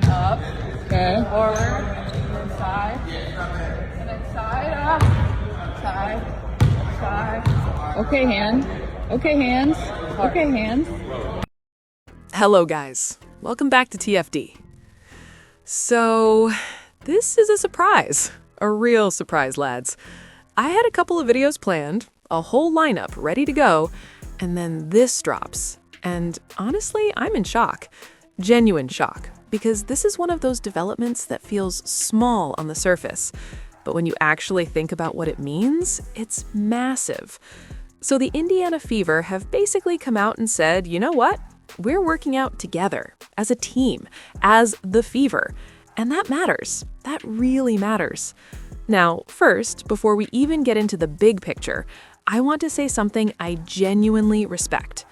then up, Okay. forward, and then side, and then side, up, side, side. Okay, hand. Okay, hands. Okay, hands. Hello, guys. Welcome back to TFD. So, this is a surprise. A real surprise, lads. I had a couple of videos planned, a whole lineup ready to go, and then this drops. And honestly, I'm in shock. Genuine shock. Because this is one of those developments that feels small on the surface. But when you actually think about what it means, it's massive. So the Indiana Fever have basically come out and said, you know what? We're working out together, as a team, as the Fever. And that matters. That really matters. Now, first, before we even get into the big picture, I want to say something I genuinely respect.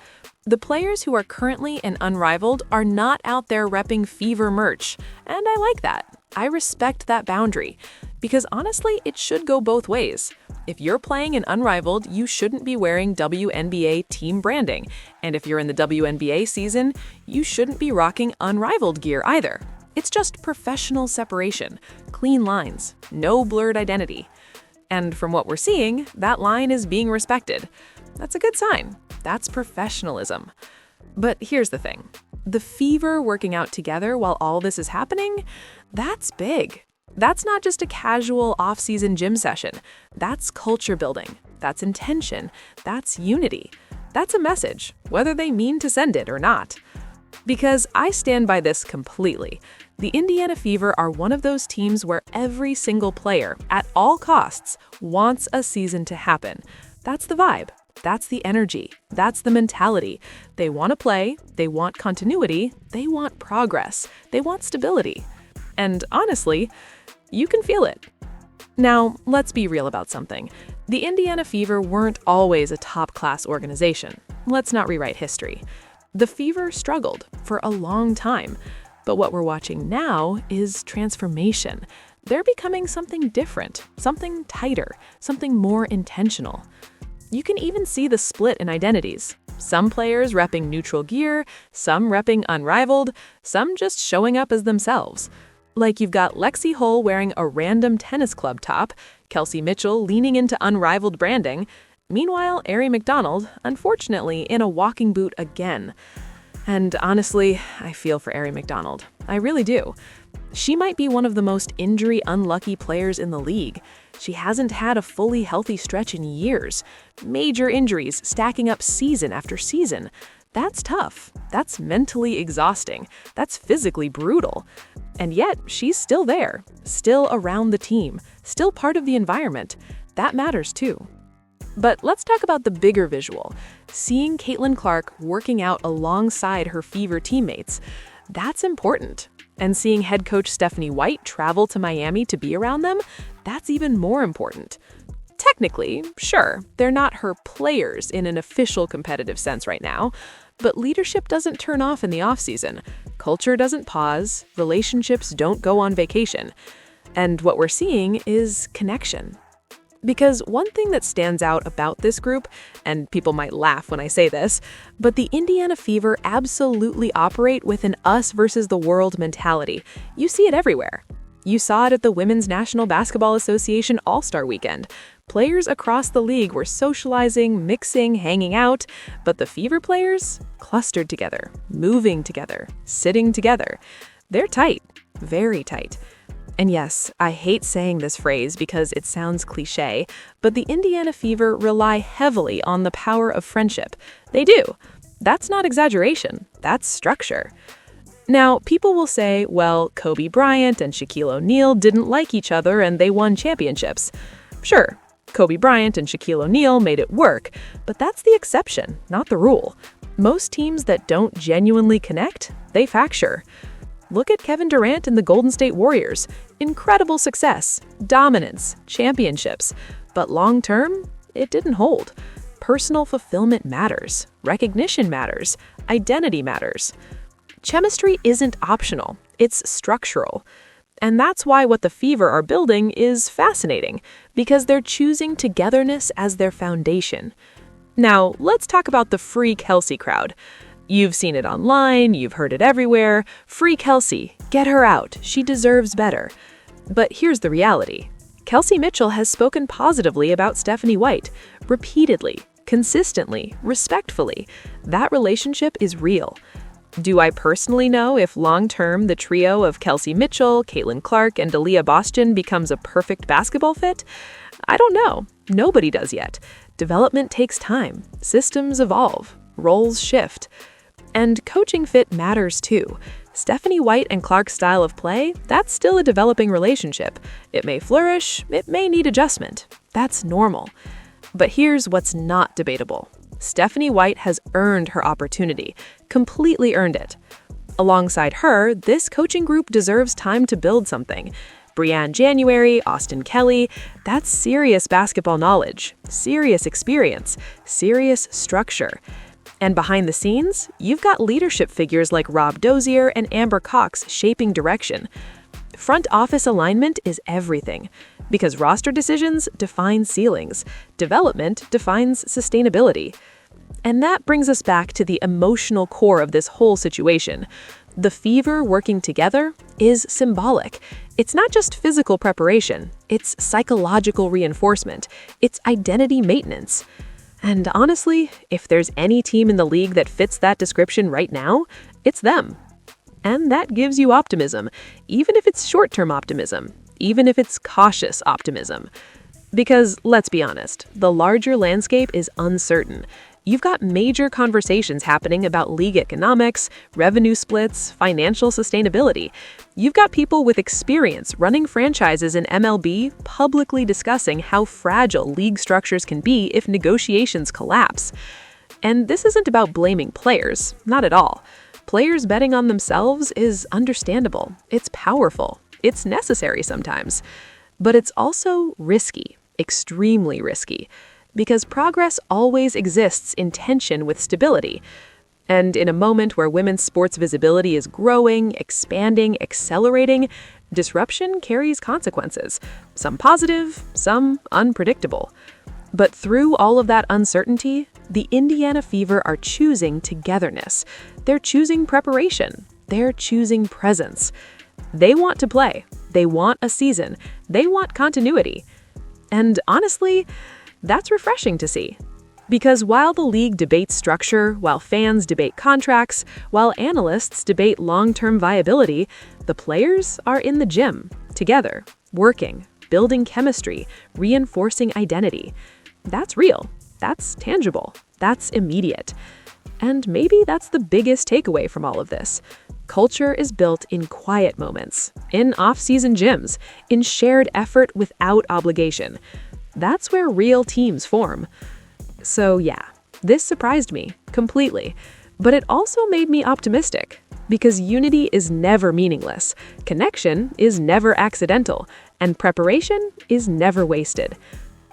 The players who are currently in Unrivaled are not out there repping Fever merch, and I like that. I respect that boundary, because honestly, it should go both ways. If you're playing in Unrivaled, you shouldn't be wearing WNBA team branding, and if you're in the WNBA season, you shouldn't be rocking Unrivaled gear either. It's just professional separation, clean lines, no blurred identity. And from what we're seeing, that line is being respected. That's a good sign. That's professionalism. But here's the thing. The Fever working out together while all this is happening, that's big. That's not just a casual off-season gym session. That's culture building. That's intention. That's unity. That's a message, whether they mean to send it or not. Because I stand by this completely. The Indiana Fever are one of those teams where every single player, at all costs, wants a season to happen. That's the vibe. That's the energy. That's the mentality. They want to play. They want continuity. They want progress. They want stability. And honestly, you can feel it. Now, let's be real about something. The Indiana Fever weren't always a top-class organization. Let's not rewrite history. The Fever struggled for a long time. But what we're watching now is transformation. They're becoming something different, something tighter, something more intentional. You can even see the split in identities. Some players repping neutral gear, some repping Unrivaled, some just showing up as themselves. Like you've got Lexie Hull wearing a random tennis club top, Kelsey Mitchell leaning into Unrivaled branding. Meanwhile, Aari McDonald, unfortunately, in a walking boot again. And honestly, I feel for Aari McDonald. I really do. She might be one of the most injury-unlucky players in the league. She hasn't had a fully healthy stretch in years. Major injuries stacking up season after season. That's tough. That's mentally exhausting. That's physically brutal. And yet, she's still there, still around the team, still part of the environment. That matters too. But let's talk about the bigger visual. Seeing Caitlin Clark working out alongside her Fever teammates, that's important. And seeing head coach Stephanie White travel to Miami to be around them, that's even more important. Technically, sure, they're not her players in an official competitive sense right now, but leadership doesn't turn off in the offseason. Culture doesn't pause, relationships don't go on vacation. And what we're seeing is connection. Because one thing that stands out about this group, and people might laugh when I say this, but the Indiana Fever absolutely operate with an us versus the world mentality. You see it everywhere. You saw it at the Women's National Basketball Association All-Star Weekend. Players across the league were socializing, mixing, hanging out, but the Fever players clustered together, moving together, sitting together. They're tight, very tight. And yes, I hate saying this phrase because it sounds cliche, but the Indiana Fever rely heavily on the power of friendship. They do. That's not exaggeration. That's structure. Now, people will say, well, Kobe Bryant and Shaquille O'Neal didn't like each other and they won championships. Sure, Kobe Bryant and Shaquille O'Neal made it work, but that's the exception, not the rule. Most teams that don't genuinely connect, they fracture. Look at Kevin Durant and the Golden State Warriors. Incredible success, dominance, championships. But long-term, it didn't hold. Personal fulfillment matters. Recognition matters. Identity matters. Chemistry isn't optional. It's structural. And that's why what the Fever are building is fascinating, because they're choosing togetherness as their foundation. Now, let's talk about the free Kelsey crowd. You've seen it online, you've heard it everywhere. Free Kelsey, get her out, she deserves better. But here's the reality. Kelsey Mitchell has spoken positively about Stephanie White, repeatedly, consistently, respectfully. That relationship is real. Do I personally know if long-term the trio of Kelsey Mitchell, Caitlin Clark, and Aaliyah Boston becomes a perfect basketball fit? I don't know. Nobody does yet. Development takes time. Systems evolve. Roles shift. And coaching fit matters too. Stephanie White and Clark's style of play, that's still a developing relationship. It may flourish, it may need adjustment. That's normal. But here's what's not debatable. Stephanie White has earned her opportunity, completely earned it. Alongside her, this coaching group deserves time to build something. Brianne January, Austin Kelly, that's serious basketball knowledge, serious experience, serious structure. And behind the scenes, you've got leadership figures like Rob Dozier and Amber Cox shaping direction. Front office alignment is everything, because roster decisions define ceilings, development defines sustainability. And that brings us back to the emotional core of this whole situation. The Fever working together is symbolic. It's not just physical preparation, it's psychological reinforcement, it's identity maintenance. And honestly, if there's any team in the league that fits that description right now, it's them. And that gives you optimism, even if it's short-term optimism, even if it's cautious optimism. Because, let's be honest, the larger landscape is uncertain. You've got major conversations happening about league economics, revenue splits, financial sustainability. You've got people with experience running franchises in MLB publicly discussing how fragile league structures can be if negotiations collapse. And this isn't about blaming players, not at all. Players betting on themselves is understandable. It's powerful. It's necessary sometimes. But it's also risky, extremely risky. Because progress always exists in tension with stability. And in a moment where women's sports visibility is growing, expanding, accelerating, disruption carries consequences. Some positive, some unpredictable. But through all of that uncertainty, the Indiana Fever are choosing togetherness. They're choosing preparation. They're choosing presence. They want to play. They want a season. They want continuity. And honestly, that's refreshing to see. Because while the league debates structure, while fans debate contracts, while analysts debate long-term viability, the players are in the gym, together, working, building chemistry, reinforcing identity. That's real. That's tangible. That's immediate. And maybe that's the biggest takeaway from all of this. Culture is built in quiet moments, in off-season gyms, in shared effort without obligation. That's where real teams form. So yeah, this surprised me completely, but it also made me optimistic because unity is never meaningless, connection is never accidental, and preparation is never wasted.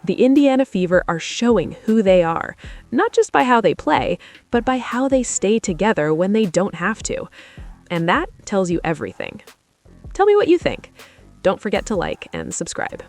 The Indiana Fever are showing who they are, not just by how they play, but by how they stay together when they don't have to. And that tells you everything. Tell me what you think. Don't forget to like and subscribe.